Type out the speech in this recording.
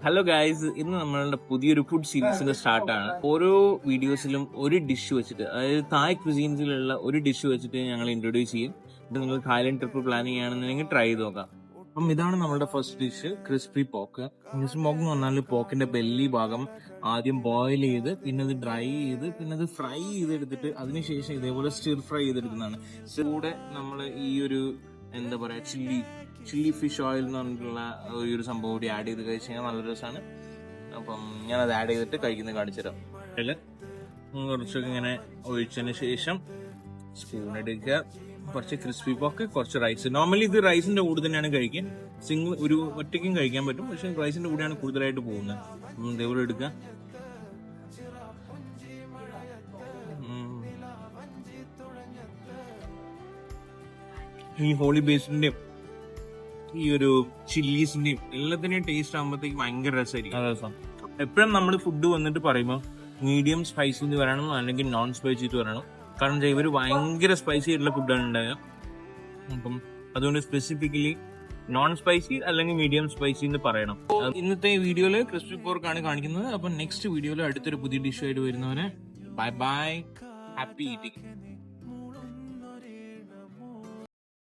Hello guys, ഇന്ന് നമ്മളുടെ പുതിയൊരു ഫുഡ് സീരീസിന്റെ സ്റ്റാർട്ടാണ്. ഓരോ വീഡിയോസിലും ഒരു ഡിഷ് വെച്ചിട്ട്, അതായത് തായ് ക്വിസീൻസിലുള്ള ഒരു ഡിഷ് വെച്ചിട്ട് ഞങ്ങൾ ഇൻട്രൊഡ്യൂസ് ചെയ്യും. ഇത് നിങ്ങൾ തായ്ലൻഡ് ട്രിപ്പ് പ്ലാൻ ചെയ്യുകയാണെന്നുണ്ടെങ്കിൽ ട്രൈ ചെയ്ത് നോക്കാം. അപ്പം ഇതാണ് നമ്മുടെ ഫസ്റ്റ് ഡിഷ്, ക്രിസ്പി പോക്ക്. ക്രിസ്പി പോക്ക് എന്ന് പറഞ്ഞാൽ പോക്കിന്റെ ബെല്ലി ഭാഗം ആദ്യം ബോയിൽ ചെയ്ത്, പിന്നെ അത് ഡ്രൈ ചെയ്ത്, പിന്നെ അത് ഫ്രൈ ചെയ്തെടുത്തിട്ട് അതിനുശേഷം ഇതേപോലെ സ്റ്റിർ ഫ്രൈ ചെയ്തെടുക്കുന്നതാണ്. കൂടെ നമ്മൾ ഈ ഒരു എന്താ പറയാ ചില്ലി ഫിഷ് ഓയിൽ എന്ന് പറഞ്ഞിട്ടുള്ള ഈ ഒരു സംഭവം കൂടി ആഡ് ചെയ്ത് കഴിച്ച് കഴിഞ്ഞാൽ നല്ല രസമാണ്. അപ്പം ഞാനത് ആഡ് ചെയ്തിട്ട് കഴിക്കുന്നത് കാണിച്ചു തരാം. അതിൽ കുറച്ചൊക്കെ ഇങ്ങനെ ഒഴിച്ചതിന് ശേഷം സ്പൂൺ എടുക്കുക, കുറച്ച് ക്രിസ്പി പോക്ക്, കുറച്ച് റൈസ്. നോർമലി ഇത് റൈസിന്റെ കൂടെ തന്നെയാണ് കഴിക്കുക, ഒരു ഒറ്റയ്ക്കും കഴിക്കാൻ പറ്റും, പക്ഷെ റൈസിന്റെ കൂടെയാണ് കൂടുതലായിട്ട് പോകുന്നത്. ഇതേപോലെ എടുക്കുക. ഈ ഹോളി ബേസിന്റെയും ഈ ഒരു ചില്ലീസിന്റെയും എല്ലാത്തിന്റെയും ടേസ്റ്റ് ആകുമ്പോഴത്തേക്ക് ഭയങ്കര രസമായിരിക്കും. എപ്പോഴും നമ്മൾ ഫുഡ് വന്നിട്ട് പറയുമ്പോൾ മീഡിയം സ്പൈസി വരണം, അല്ലെങ്കിൽ നോൺ സ്പൈസി വരണം. കാരണം ഇവർ ഭയങ്കര സ്പൈസി ആയിട്ടുള്ള ഫുഡാണ് ഉണ്ടാകുക. അപ്പം അതുകൊണ്ട് സ്പെസിഫിക്കലി നോൺ സ്പൈസി അല്ലെങ്കിൽ മീഡിയം സ്പൈസി എന്ന് പറയണം. ഇന്നത്തെ വീഡിയോയില് ക്രിസ്പി പോർക്കാണ് കാണിക്കുന്നത്. അപ്പം നെക്സ്റ്റ് വീഡിയോയിൽ അടുത്തൊരു പുതിയ ഡിഷ് ആയിട്ട് വരുന്നവരെ ബൈ ബൈ, ഹാപ്പി ഈറ്റിംഗ്.